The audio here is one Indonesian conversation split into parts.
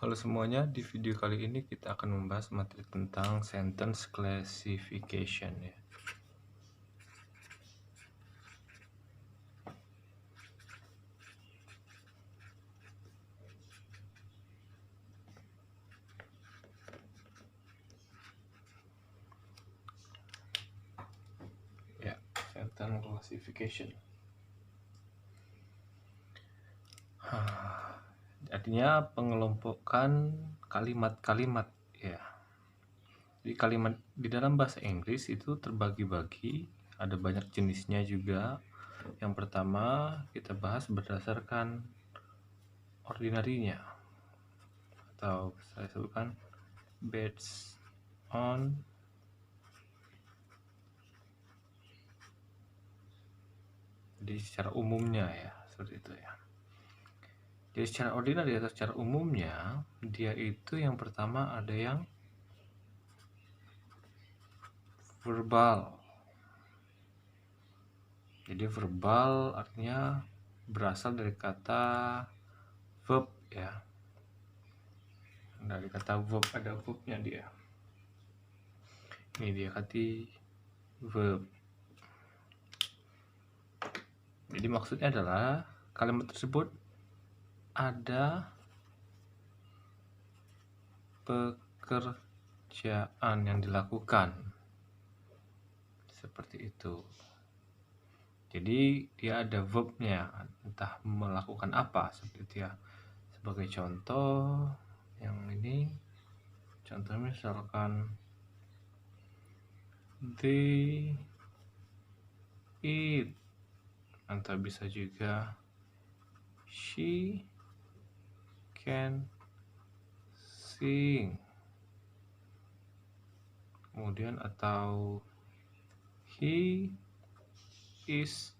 Halo semuanya, di video kali ini kita akan membahas materi tentang sentence classification ya. Ya, sentence classification. Artinya pengelompokan kalimat-kalimat ya. Di kalimat di dalam bahasa Inggris itu terbagi-bagi, ada banyak jenisnya juga. Yang pertama kita bahas berdasarkan ordinary-nya atau saya sebutkan based on jadi secara umumnya ya, seperti itu ya. Jadi secara ordinary atau secara umumnya dia itu yang pertama ada yang verbal. Jadi verbal artinya berasal dari kata verb ya. Dari kata verb, ada verbnya dia. Ini dia kata verb. Jadi maksudnya adalah kalimat tersebut ada pekerjaan yang dilakukan. Seperti itu. Jadi dia ada verbnya, entah melakukan apa seperti itu ya. Sebagai contoh yang ini, contohnya misalkan they eat, atau bisa juga she can sing, kemudian atau he is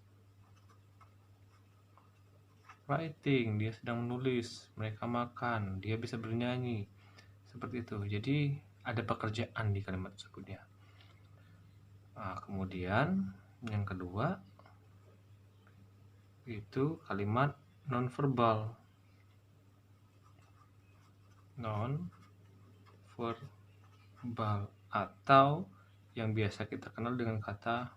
writing, dia sedang menulis, mereka makan, dia bisa bernyanyi, seperti itu. Jadi ada pekerjaan di kalimat tersebut ya. Nah, kemudian yang kedua itu kalimat nonverbal. Nonverbal atau yang biasa kita kenal dengan kata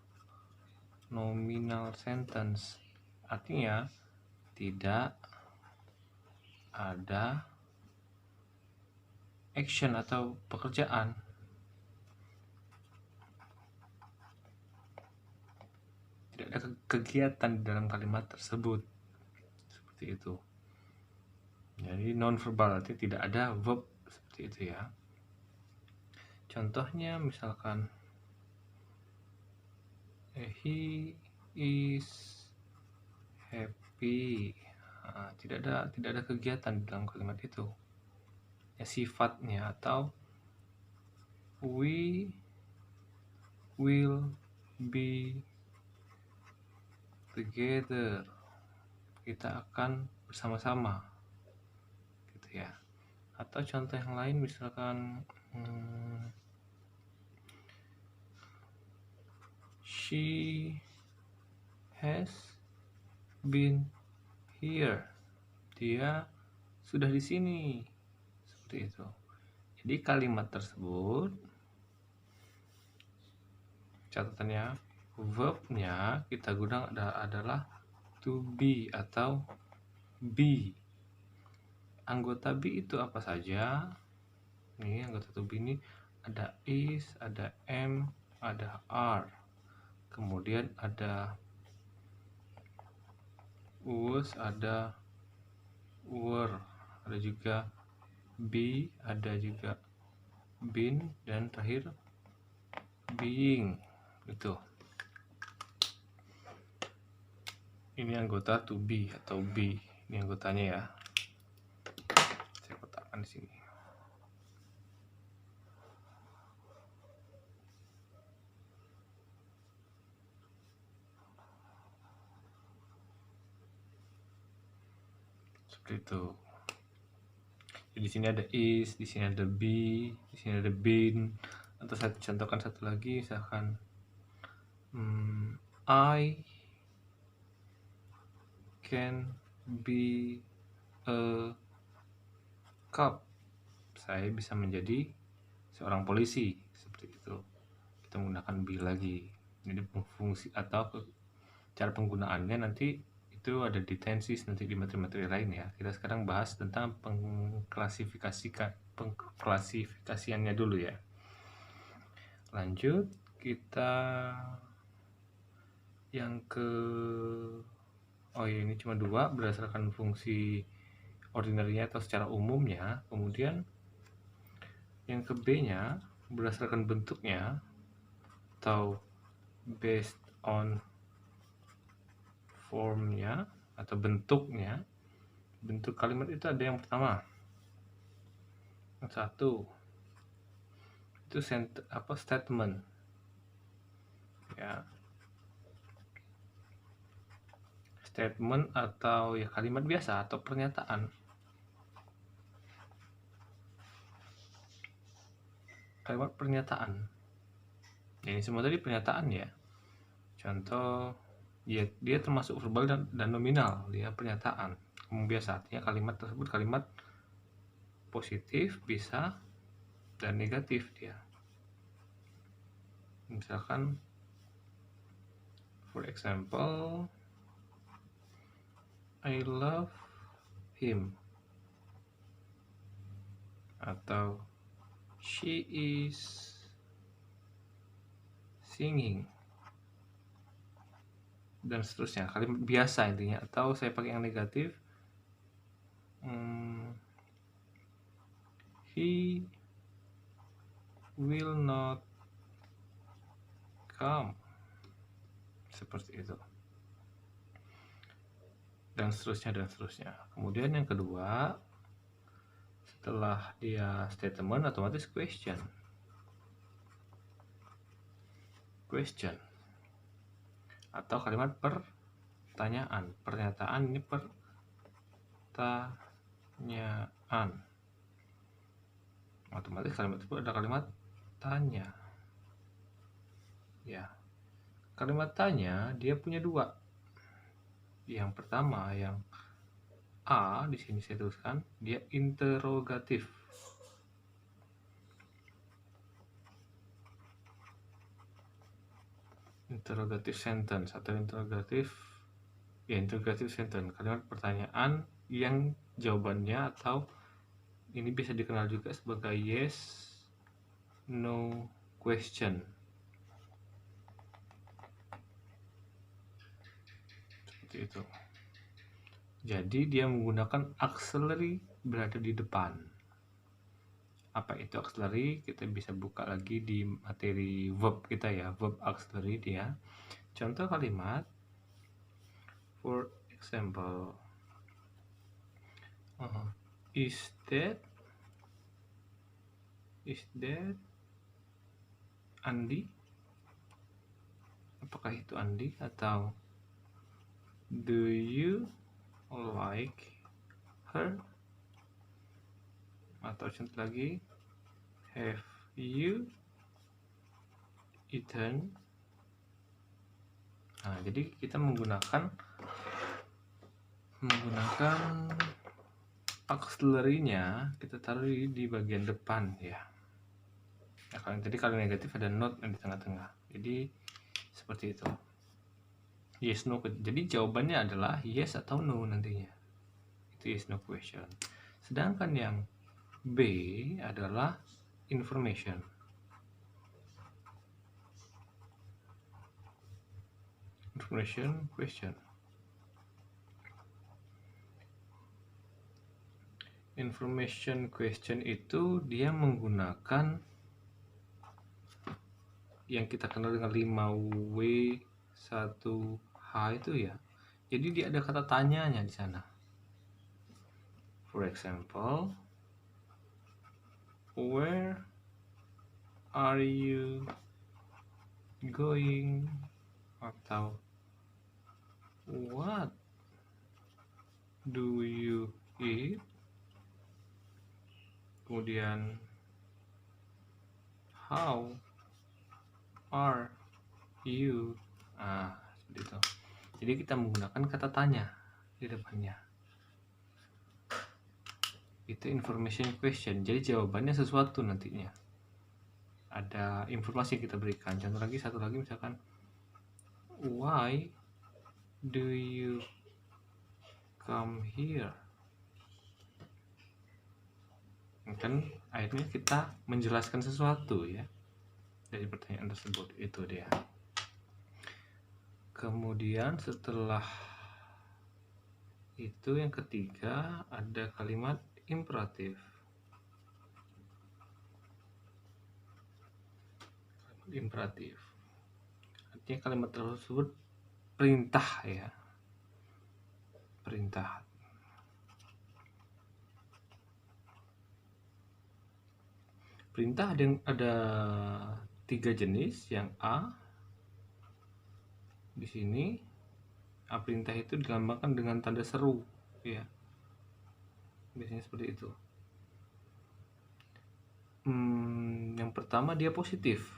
nominal sentence. Artinya tidak ada action atau pekerjaan. Tidak ada kegiatan di dalam kalimat tersebut. Seperti itu. Jadi nonverbal artinya tidak ada verb, seperti itu ya. Contohnya misalkan he is happy. Nah, tidak ada kegiatan di dalam kalimat itu. Ya, sifatnya atau we will be together. Kita akan bersama-sama. Gitu ya. Atau contoh yang lain misalkan she has been here. Dia sudah di sini. Seperti itu. Jadi kalimat tersebut catatannya verbnya kita gunakan adalah to be atau be. Anggota be itu apa saja? Nih anggota to be ini ada is, ada am, ada are. Kemudian ada was, ada were, ada juga be, ada juga been, dan terakhir being. Itu. Ini anggota to be atau be. Ini anggotanya ya. Saya kotakkan di sini. Seperti itu. Jadi di sini ada is, di sini ada be, di sini ada been. Atau saya contohkan satu lagi, misalkan I can be a cup. saya bisa menjadi seorang polisi, seperti itu. Kita menggunakan be lagi. Jadi fungsi atau cara penggunaannya nanti itu ada di tenses nanti di materi-materi lain ya. Kita sekarang bahas tentang pengklasifikasiannya dulu ya. Lanjut, kita yang ke ini cuma 2 berdasarkan fungsi ordinary-nya atau secara umumnya. Kemudian yang ke B-nya berdasarkan bentuknya atau based on formnya atau bentuknya. Bentuk kalimat itu ada yang pertama, yang satu itu statement ya, statement atau ya kalimat biasa atau pernyataan. Kalimat pernyataan ya, ini semua tadi pernyataan ya. Contoh ya, dia termasuk verbal dan nominal, dia pernyataan umum biasa, artinya kalimat tersebut kalimat positif bisa dan negatif dia. Misalkan for example, I love him, atau she is singing, dan seterusnya. Kalimat biasa intinya. Atau saya pakai yang negatif, he will not come, seperti itu, dan seterusnya. Kemudian yang kedua, setelah dia statement otomatis question atau kalimat pertanyaan. Pernyataan ini pertanyaan, otomatis kalimat itu ada kalimat tanya ya. Kalimat tanya dia punya 2. Yang pertama, yang A di sini saya tuliskan, dia interrogatif. Interrogative sentence atau interrogative sentence, kalimat pertanyaan yang jawabannya atau ini bisa dikenal juga sebagai yes no question, seperti itu. Jadi dia menggunakan auxiliary berada di depan. Apa itu auxiliary? Kita bisa buka lagi di materi verb kita ya, verb auxiliary dia. Contoh kalimat, for example, is that Andi? Apakah itu Andi? Atau do you like her? Atau contoh lagi, have you eaten? Nah, jadi kita menggunakan auxiliary-nya kita taruh di bagian depan ya. Nah, kalau negatif ada not di tengah-tengah. Jadi seperti itu. Yes no. Jadi jawabannya adalah yes atau no nantinya. Itu yes no question. Sedangkan yang B adalah information. Information question. Information question itu dia menggunakan yang kita kenal dengan 5W1H itu ya. Jadi dia ada kata tanyanya di sana. For example, where are you going? Atau what do you eat? Kemudian how are you? Seperti itu. Jadi kita menggunakan kata tanya di depannya. itu information question, jadi jawabannya sesuatu nantinya, ada informasi yang kita berikan. Contoh lagi, satu lagi misalkan, why do you come here? Kan akhirnya kita menjelaskan sesuatu ya dari pertanyaan tersebut. Itu dia. Kemudian setelah itu yang ketiga ada kalimat imperatif. Imperatif artinya kalimat tersebut perintah ya, perintah. Perintah ada 3 jenis. Yang A di sini, A perintah itu dilambangkan dengan tanda seru ya, biasanya seperti itu. Yang pertama dia positif.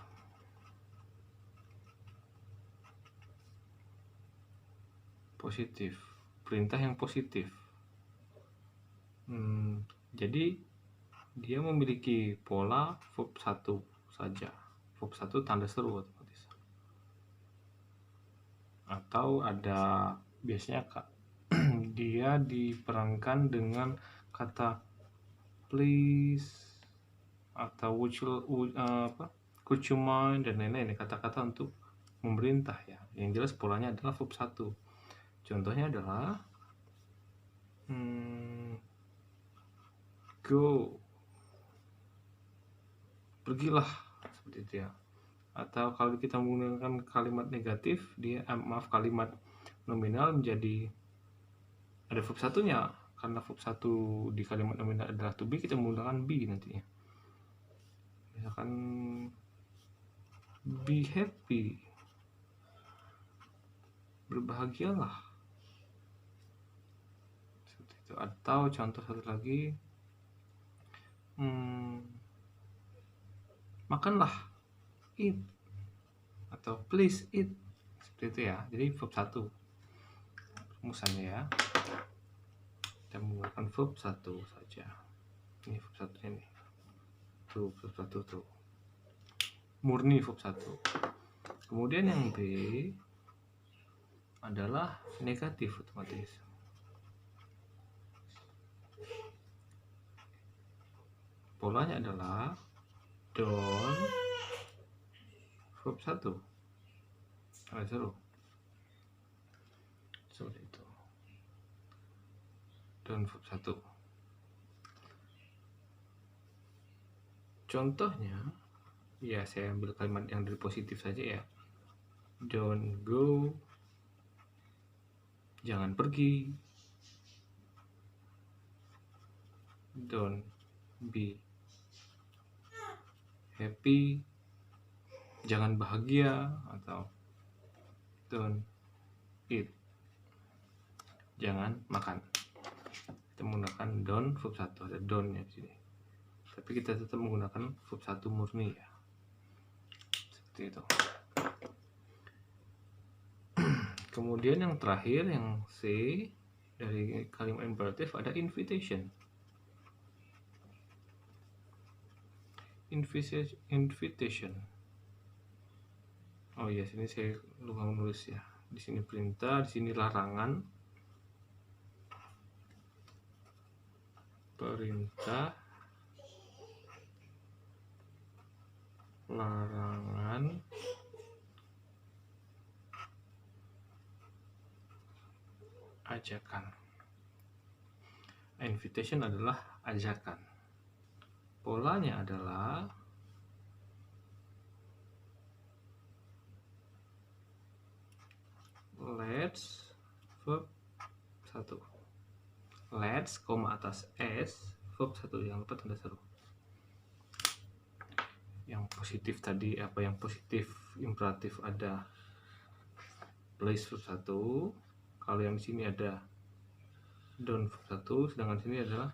Positif, perintah yang positif. Jadi dia memiliki pola verb 1 saja. Verb 1 tanda seru otomatis. Atau ada biasanya dia diperankan dengan kata please atau could you mind dan lain-lain, kata-kata untuk memerintah ya. Yang jelas polanya adalah verb 1. Contohnya adalah go, pergilah, seperti itu ya. Atau kalau kita menggunakan kalimat negatif, kalimat nominal menjadi ada verb satunya. Karena verb 1 di kalimat nominal adalah to be, kita menggunakan be nantinya. Misalkan be happy, berbahagialah, seperti itu. Atau contoh satu lagi, makanlah, eat, atau please eat, seperti itu ya. Jadi verb 1 rumusannya ya, kita menggunakan verb 1 saja. Ini verb 1 nya nih, tuh verb 1 tuh murni verb 1. Kemudian yang B adalah negatif otomatis. Polanya adalah don't verb 1 ada seru, seperti itu. Don't verb 1. Contohnya ya, saya ambil kalimat yang dari positif saja ya. Don't go, jangan pergi. Don't be happy, jangan bahagia. Atau don't eat, jangan makan. Kita menggunakan don't verb 1, ada don't nya di sini. Tapi kita tetap menggunakan verb 1 murni ya, seperti itu. Kemudian yang terakhir, yang C dari kalimat imperatif ada invitation. Invitation. Oh iya, sini saya lupa menulis ya. Di sini perintah, di sini larangan. Perintah, larangan, ajakan. Invitation adalah ajakan. Polanya adalah let's verb 1. Let's, atas S, verb 1, yang lupa tanda seru. Yang positif tadi, yang positif imperatif ada please verb 1. Kalau yang di sini ada don't verb 1, sedangkan di sini adalah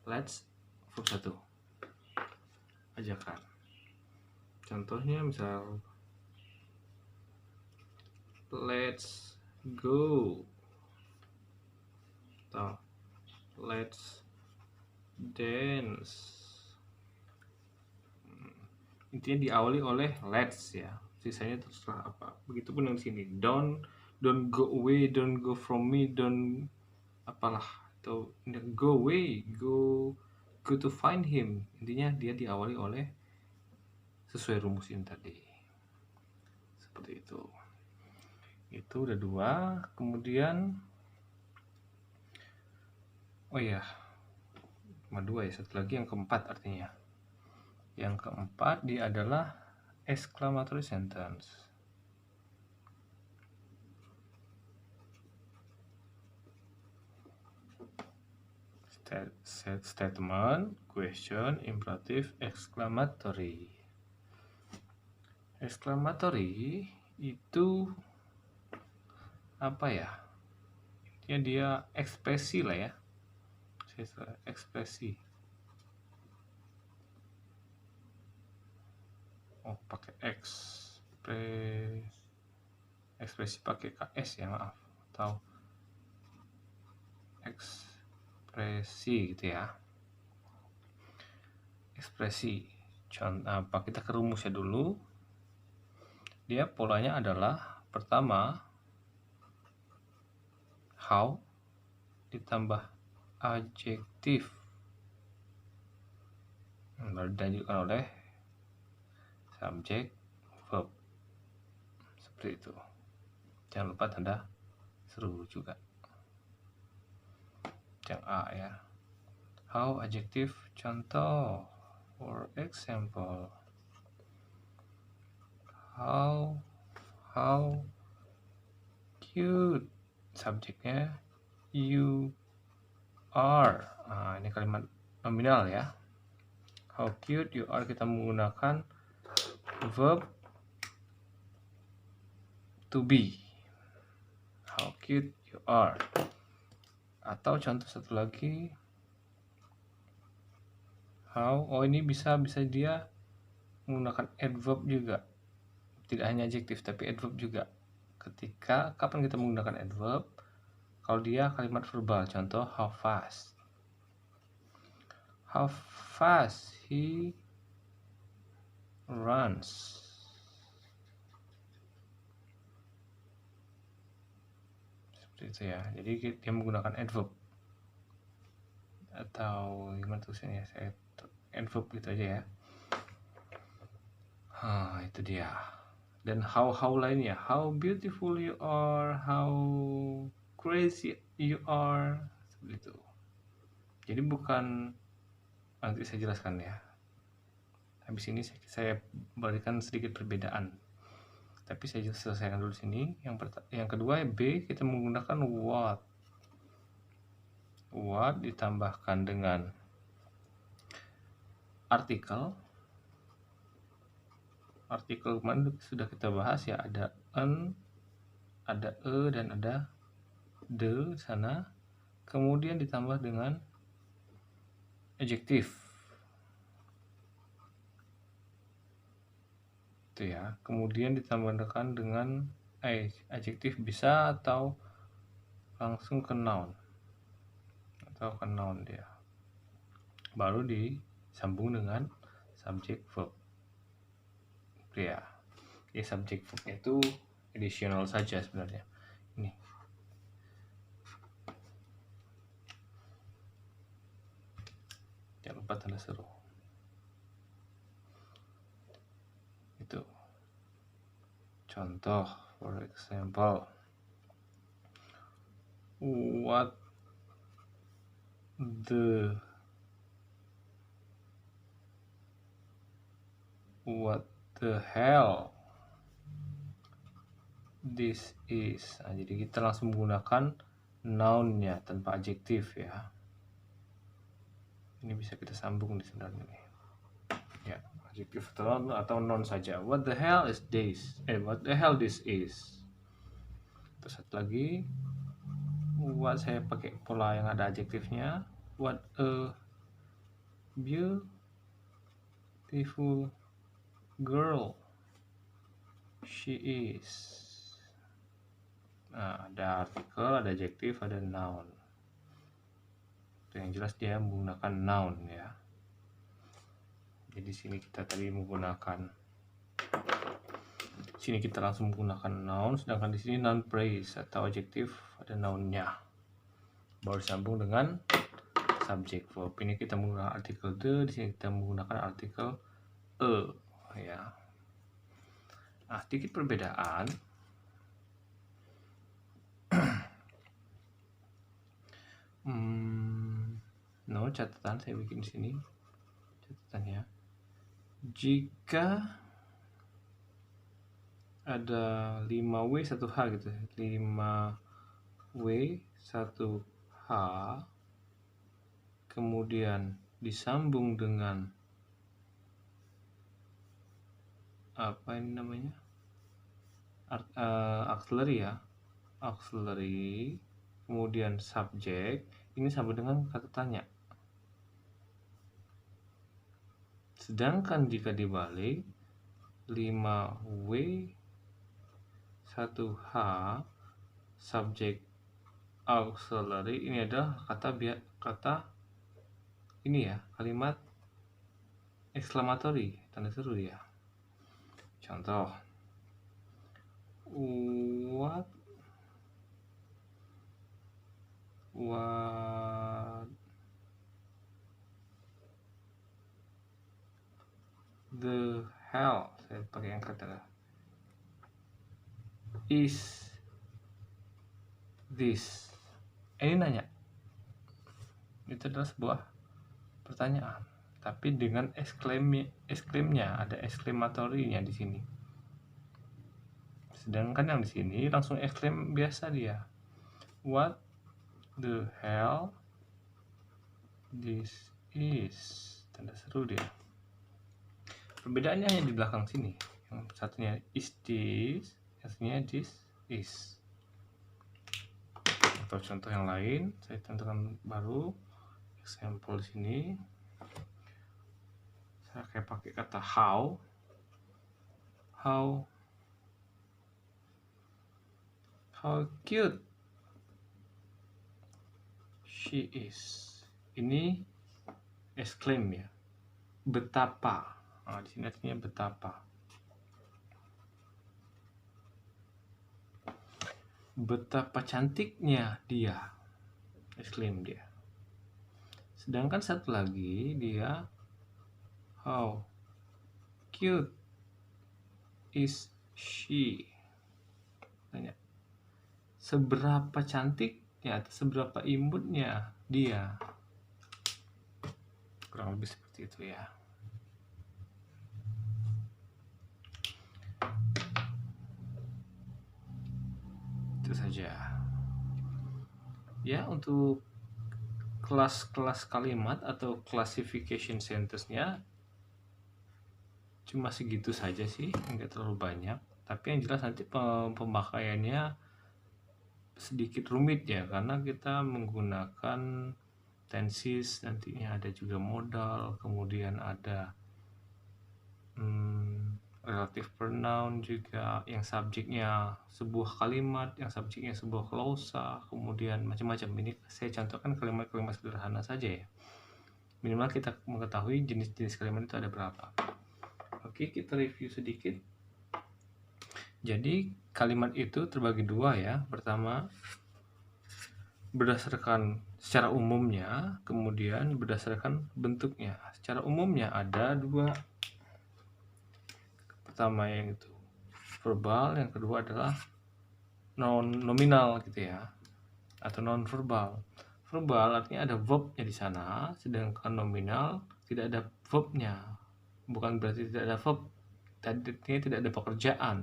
let's verb 1, ajakan. Contohnya misal let's go atau let's dance. Intinya diawali oleh let's ya. Sisanya terserah apa. Begitupun yang di sini. Don't go away, don't go from me, don't apalah, atau go away, go to find him. Intinya dia diawali oleh sesuai rumus ini tadi. Seperti itu. Itu udah 2. Kemudian oh iya, cuma 2 ya, satu lagi yang keempat artinya. Yang keempat dia adalah exclamatory sentence. Statement, question, imperative, exclamatory. Exclamatory itu apa ya? Dia ekspresi lah ya. Ekspresi. Oh, pakai ekspresi pakai KS ya, maaf. Atau ekspresi gitu ya. Ekspresi. Contoh apa? Kita ke rumusnya dulu. Dia polanya adalah pertama how ditambah adjektif lalu dilanjutkan oleh subjek verb. Seperti itu. Jangan lupa tanda seru juga. Yang A ya. How adjektif contoh. For example, how cute, subjeknya you are. Nah, ini kalimat nominal ya. How cute you are, kita menggunakan verb to be. How cute you are. Atau contoh satu lagi, oh ini bisa dia menggunakan adverb juga. Tidak hanya adjektif tapi adverb juga. Kapan kita menggunakan adverb? Kalau dia kalimat verbal, contoh how fast. How fast he runs. Seperti itu ya. Jadi dia menggunakan adverb. Atau gimana tulisannya? Adverb gitu aja ya. Itu dia. Dan how lainnya, how beautiful you are, how crazy you are, seperti itu. Jadi bukan, nanti saya jelaskan ya. Habis ini saya berikan sedikit perbedaan. Tapi saya selesaikan dulu sini. Yang kedua B, kita menggunakan what. What ditambahkan dengan artikel. Artikel kemarin sudah kita bahas ya, ada an, ada dan ada the sana. Kemudian ditambah dengan adjektif. Itu ya. Kemudian ditambahkan dengan adjektif bisa atau langsung ke noun. Atau ke noun dia. Baru disambung dengan subject verb. Ya, subject verbnya itu additional saja sebenarnya. Ini. Jangan lupa tanda seru. Itu. Contoh, for example, what the hell this is. Nah, jadi kita langsung menggunakan noun-nya tanpa adjektif ya. Ini bisa kita sambung di sebenarnya nih. Ya, adjektif atau noun saja. What the hell is this? What the hell this is. Terus satu lagi, what saya pakai pola yang ada adjektifnya. What a beautiful girl she is. Nah, ada artikel, ada adjektif, ada noun. Yang jelas dia menggunakan noun ya. Jadi sini kita tadi menggunakan, sini kita langsung menggunakan noun, sedangkan di sini noun phrase atau adjektif ada nounnya. Baru disambung dengan subject verb. Ini kita menggunakan artikel the, di sini kita menggunakan artikel ya. Nah, sedikit perbedaan. No, catatan saya bikin di sini. Catatannya. Jika ada 5W 1H gitu. 5W 1H kemudian disambung dengan apa ini namanya? Auxiliary ya. Auxiliary kemudian subject, ini sama dengan kata tanya. Sedangkan jika dibalik 5W 1H subject auxiliary, ini adalah kata ini ya, kalimat exclamatory, tanda seru ya. Contoh, what the hell, saya pakai yang kata is this. Ini nanya, itu adalah sebuah pertanyaan, tapi dengan exclaimnya, ada exclamatory-nya di sini. Sedangkan yang di sini langsung exclaim biasa dia. What the hell this is, tanda seru dia. Perbedaannya hanya di belakang sini. Yang satunya is this, yang satunya this is. Atau contoh yang lain, saya tentukan baru example di sini. Saya kayak pakai kata how cute she is. Ini exclaim ya. Betapa. Nah, di sini artinya betapa. Betapa cantiknya dia. Exclaim dia. Sedangkan satu lagi dia how cute is she. Tanya. Seberapa cantiknya atau seberapa imutnya dia. Kurang lebih seperti itu ya. Itu saja. Ya, untuk kelas-kelas kalimat atau classification sentence-nya cuma segitu saja sih, enggak terlalu banyak. Tapi yang jelas nanti pemakaiannya sedikit rumit ya, karena kita menggunakan tenses, nantinya ada juga modal, kemudian ada relative pronoun juga, yang subjeknya sebuah kalimat, yang subjeknya sebuah klausa, kemudian macam-macam. Ini saya contohkan kalimat-kalimat sederhana saja ya. Minimal kita mengetahui jenis-jenis kalimat itu ada berapa. Oke, kita review sedikit. Jadi kalimat itu terbagi dua ya. Pertama berdasarkan secara umumnya, kemudian berdasarkan bentuknya. Secara umumnya ada dua. Pertama yang itu verbal, yang kedua adalah nominal gitu ya, atau non verbal. Verbal artinya ada verbnya di sana, sedangkan nominal tidak ada verbnya. Bukan berarti tidak ada verb, artinya tidak ada pekerjaan.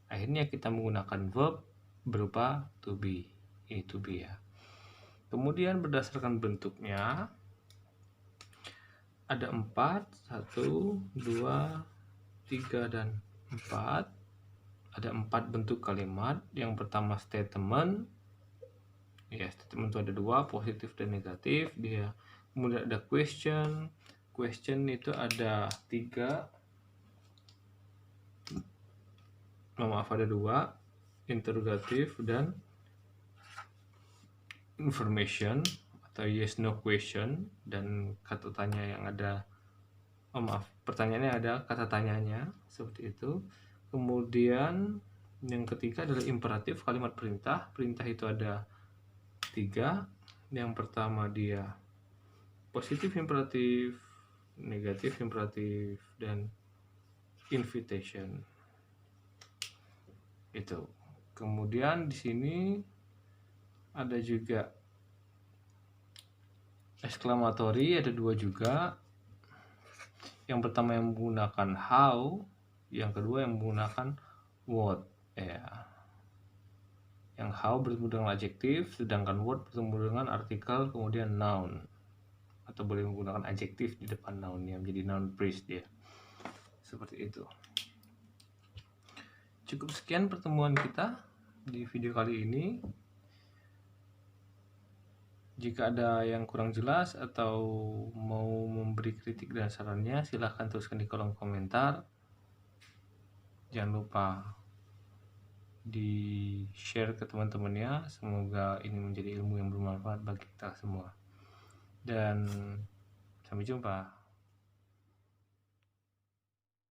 Akhirnya kita menggunakan verb berupa to be, ini to be ya. Kemudian berdasarkan bentuknya ada 4, 1, 2, 3, dan 4. Ada 4 bentuk kalimat. Yang pertama statement. Ya, statement itu ada 2, positif dan negatif. Dia kemudian ada question. Question itu ada 3. Maaf, ada 2. Interrogatif dan information atau yes no question, dan kata tanya yang ada, pertanyaannya ada kata tanyanya, seperti itu. Kemudian yang ketiga adalah imperatif, kalimat perintah. Perintah itu ada 3. Yang pertama dia positif imperatif, negatif imperatif, dan invitation. Itu. Kemudian di sini ada juga exclamatory, ada 2 juga. Yang pertama yang menggunakan how, yang kedua yang menggunakan what. Ya. Yang how bertemu dengan adjektif, sedangkan what bertemu dengan artikel kemudian noun. Atau boleh menggunakan adjektif di depan nounnya, menjadi noun phrase dia. Seperti itu. Cukup sekian pertemuan kita di video kali ini. Jika ada yang kurang jelas atau mau memberi kritik dan sarannya, silahkan tuliskan di kolom komentar. Jangan lupa di-share ke teman-temannya. Semoga ini menjadi ilmu yang bermanfaat bagi kita semua. Dan sampai jumpa.